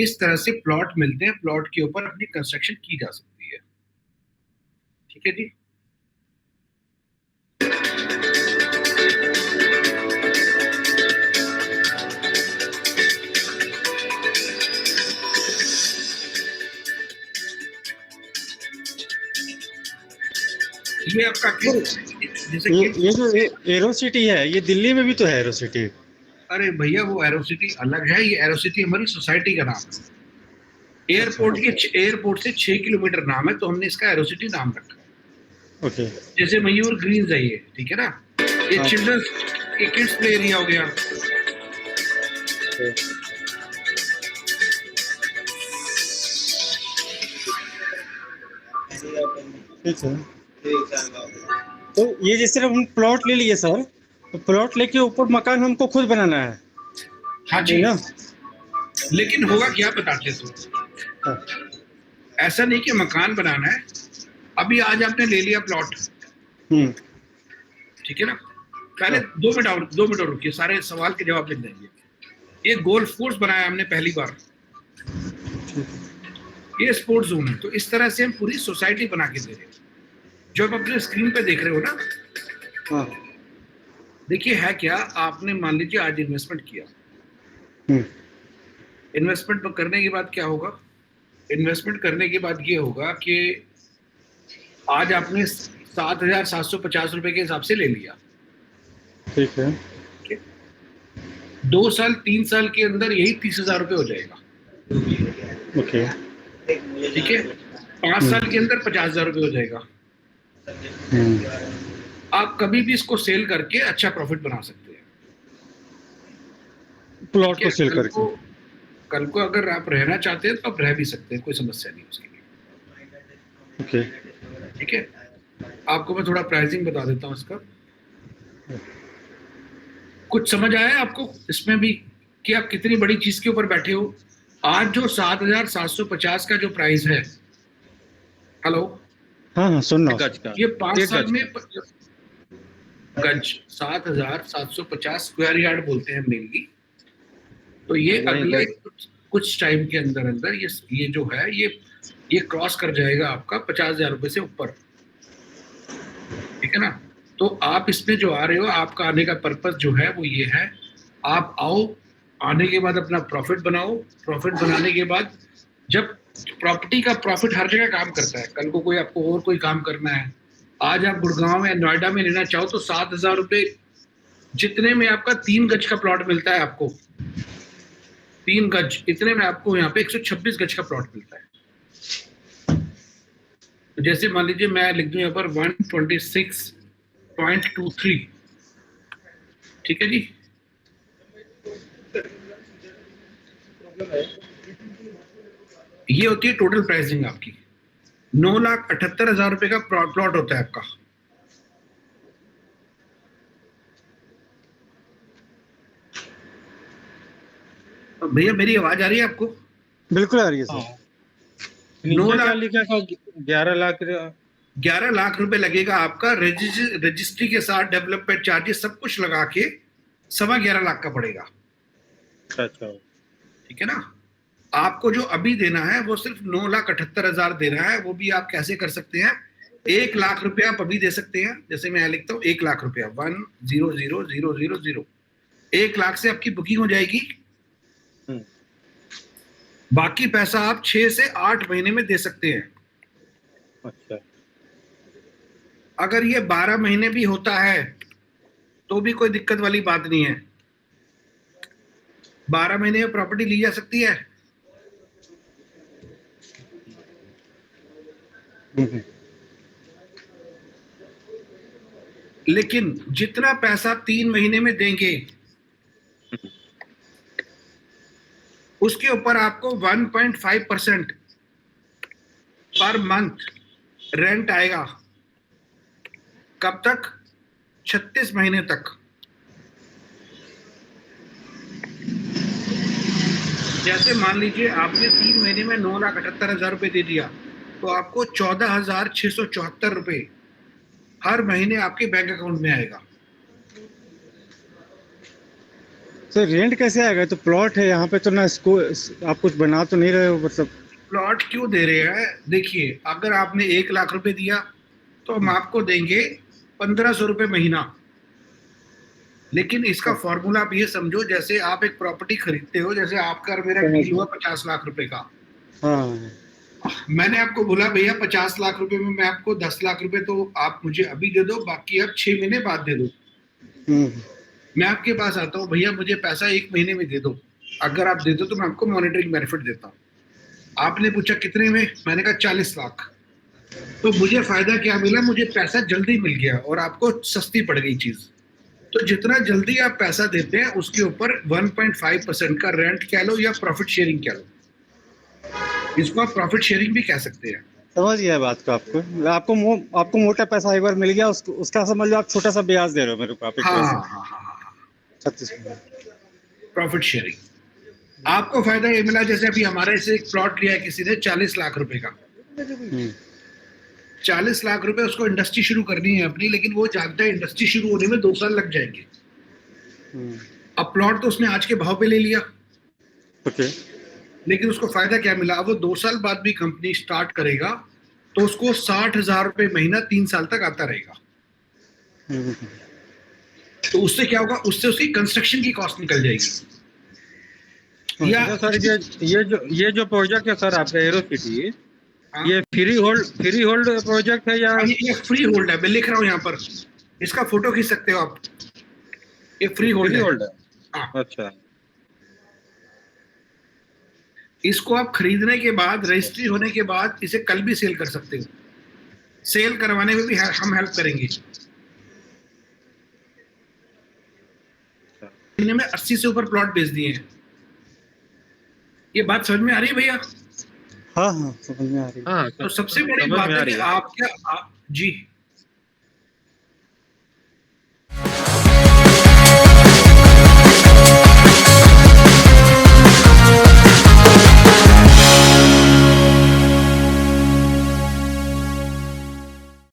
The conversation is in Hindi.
इस तरह से प्लॉट मिलते हैं, प्लॉट के ऊपर अपनी कंस्ट्रक्शन की जा सकती है। ठीक है जी। ये आपका जैसे ये जो एरो सिटी है, ये दिल्ली में भी तो है एरो सिटी। अरे भैया वो एरो सिटी अलग है, ये एरो सिटी हमारी सोसाइटी का नाम है। एयरपोर्ट से 6 किलोमीटर नाम है, तो हमने इसका एरो सिटी नाम रखा है। ओके। जैसे मयूर ग्रीन्स है ये, ठीक है ना, ये हाँ। चिल्ड्रंस किड्स प्ले एरिया हो गया। ठीक है। तो ये जैसे हम प्लॉट ले लिए सर, तो प्लॉट लेके ऊपर मकान हमको खुद बनाना है। हाँ जी ना। लेकिन होगा क्या बताते तो, हाँ। ऐसा नहीं कि मकान बनाना है। अभी आज आपने ले लिया प्लॉट, ठीक है ना, पहले 2 मिनट और रुकिए, सारे सवाल के जवाब मिल जाएंगे। ये गोल्फ कोर्स बनाया हमने पहली बार, ये स्पोर्ट्स जोन है। तो इस तरह से हम पूरी सोसाइटी बना के दे रहे हैं, जो आप अपने स्क्रीन पे देख रहे हो ना। हाँ। देखिए है क्या, आपने मान लीजिए आज इन्वेस्टमेंट किया, इन्वेस्टमेंट करने के बाद क्या होगा, इन्वेस्टमेंट करने के बाद ये होगा कि आज आपने 7,750 रुपए के हिसाब से ले लिया, ठीक है। 2 साल 3 साल के अंदर यही 30,000 रुपए हो जाएगा। ओके। ठीक है, 5 साल के अंदर 50,000 रुपए हो जाएगा। आप कभी भी इसको सेल करके अच्छा प्रॉफिट बना सकते हैं, प्लॉट को सेल करके। कल को अगर आप रहना चाहते हैं तो आप रह भी सकते हैं, कोई समस्या नहीं उसके लिए। ओके। ठीक है, आपको मैं थोड़ा प्राइसिंग बता देता हूँ इसका। कुछ समझ आया आपको इसमें भी कि आप कितनी बड़ी चीज के ऊपर बैठे हो। आज जो 7,750 का जो प्राइस है, हेलो, हाँ हाँ सुन रहा हूँ। ये 5 साल में गज 7,750 स्क्वायर यार्ड बोलते हैं मेनली। तो ये अगले कुछ टाइम के अंदर अंदर ये जो है ये क्रॉस कर जाएगा आपका 50,000 रुपए से ऊपर। ठीक है ना, तो आप इसमें जो आ रहे हो, आपका आने का पर्पस जो है वो ये है, आप आओ, आने के बाद अपना प्रॉफिट बनाओ। प्रॉफिट बनाने के बाद, जब प्रॉपर्टी का प्रॉफिट हर जगह काम करता है, कल को कोई आपको और कोई काम करना है, आज आप गुड़गांव में नोएडा में लेना चाहो तो 7,000 रुपए जितने में आपका 3 गज का प्लॉट मिलता है, आपको 3 गज इतने में आपको यहाँ पे 126 गज का प्लॉट मिलता है। तो जैसे मान लीजिए मैं लिख दूं यहाँ पर 126.23, ठीक है जी। ये होती है टोटल प्राइसिंग आपकी। 9,78,000 रुपए का प्लॉट होता है आपका। भैया मेरी आवाज आ रही है आपको? बिल्कुल आ रही है सर। 9 लाख 11 लाख रुपए लगेगा आपका, रजिस्ट्री के साथ डेवलपमेंट चार्जेस सब कुछ लगा के 11.25 लाख का पड़ेगा। अच्छा। ठीक है ना, आपको जो अभी देना है वो सिर्फ 9,78,000 देना है। वो भी आप कैसे कर सकते हैं, 1 लाख रुपया आप अभी दे सकते हैं। जैसे मैं लिखता हूँ 1 लाख रुपया, 1,000,000, 1 लाख से आपकी बुकिंग हो जाएगी। बाकी पैसा आप 6 से 8 महीने में दे सकते हैं। अच्छा। अगर ये 12 महीने भी होता है तो भी कोई दिक्कत वाली बात नहीं है, 12 महीने में प्रॉपर्टी ली जा सकती है। लेकिन जितना पैसा 3 महीने में देंगे उसके ऊपर आपको 1.5% पर मंथ रेंट आएगा। कब तक? 36 महीने तक। जैसे मान लीजिए आपने 3 महीने में 9,78,000 रुपए दे दिया, तो आपको 14,674 रुपए हर महीने आपके बैंक अकाउंट में आएगा। सर रेंट कैसे आएगा? तो प्लॉट है यहाँ पे, तो ना इसको आप कुछ बना तो नहीं रहे हो मतलब? प्लॉट क्यों दे रहे हैं? देखिए, अगर आपने 1 लाख रुपए दिया तो हम आपको देंगे 1500 रुपए महीना। लेकिन इसका फॉर्मूला आप ये समझो, जैसे आप एक प्रॉपर्टी खरीदते हो, जैसे आपका और मेरा डील हुआ 50 लाख रुपए का। हाँ मैंने आपको बोला भैया 50 लाख रुपए में मैं आपको 10 लाख रुपए तो आप मुझे अभी दे दो, बाकी आप 6 महीने बाद दे दो। मैं आपके पास आता हूँ, भैया मुझे पैसा 1 महीने में दे दो, अगर आप दे दो तो मैं आपको मॉनिटरिंग बेनिफिट देता हूँ। आपने पूछा कितने में, मैंने कहा 40 लाख। तो मुझे फायदा क्या मिला? मुझे पैसा जल्दी मिल गया और आपको सस्ती पड़ गई चीज। तो जितना जल्दी आप पैसा देते हैं उसके ऊपर 1.5% का रेंट कह लो या प्रॉफिट शेयरिंग कह लो, इसको आप प्रॉफिट शेयरिंग भी कह सकते हैं। समझ गया बात को। आपको मोटा पैसा एक बार मिल गया, उसका समझ लो आप छोटा सा ब्याज दे रहे हो मेरे को, आप एक हाँ तरह हाँ से हाँ हाँ हाँ, 36। Profit sharing. आपको फायदा ये मिला, जैसे अभी हमारे से एक प्लॉट लिया है किसी ने 40 लाख रुपए का। 40 लाख रुपए उसको इंडस्ट्री शुरू करनी है अपनी, लेकिन वो जानता है इंडस्ट्री शुरू होने में 2 साल लग जाएंगे। अब प्लॉट तो उसने आज के भाव पे ले लिया, ओके। लेकिन उसको फायदा क्या मिला? अब वो 2 साल बाद भी कंपनी स्टार्ट करेगा तो उसको 60,000 रुपए महीना 3 साल तक आता रहेगा। तो उससे क्या होगा? उससे उसकी कंस्ट्रक्शन की कॉस्ट निकल जाएगी। या सर ये जो प्रोजेक्ट है सर आपका एरो सिटी, हाँ, ये फ्री होल्ड प्रोजेक्ट है या? ये फ्री होल्ड है, मैं लिख रहा हूँ यहाँ पर, इसका फोटो खींच सकते हो आप। ये फ्री होल्ड है। हाँ, अच्छा। इसको आप खरीदने के बाद, रजिस्ट्री होने के बाद इसे कल भी सेल कर सकते हो। सेल करवाने में भी हम हेल्प करेंगे। महीने में 80 से ऊपर प्लॉट बेच दिए हैं। ये बात समझ में आ रही है भैया? हाँ समझ में आ रही है। तो सबसे बड़ी बात है कि आप क्या जी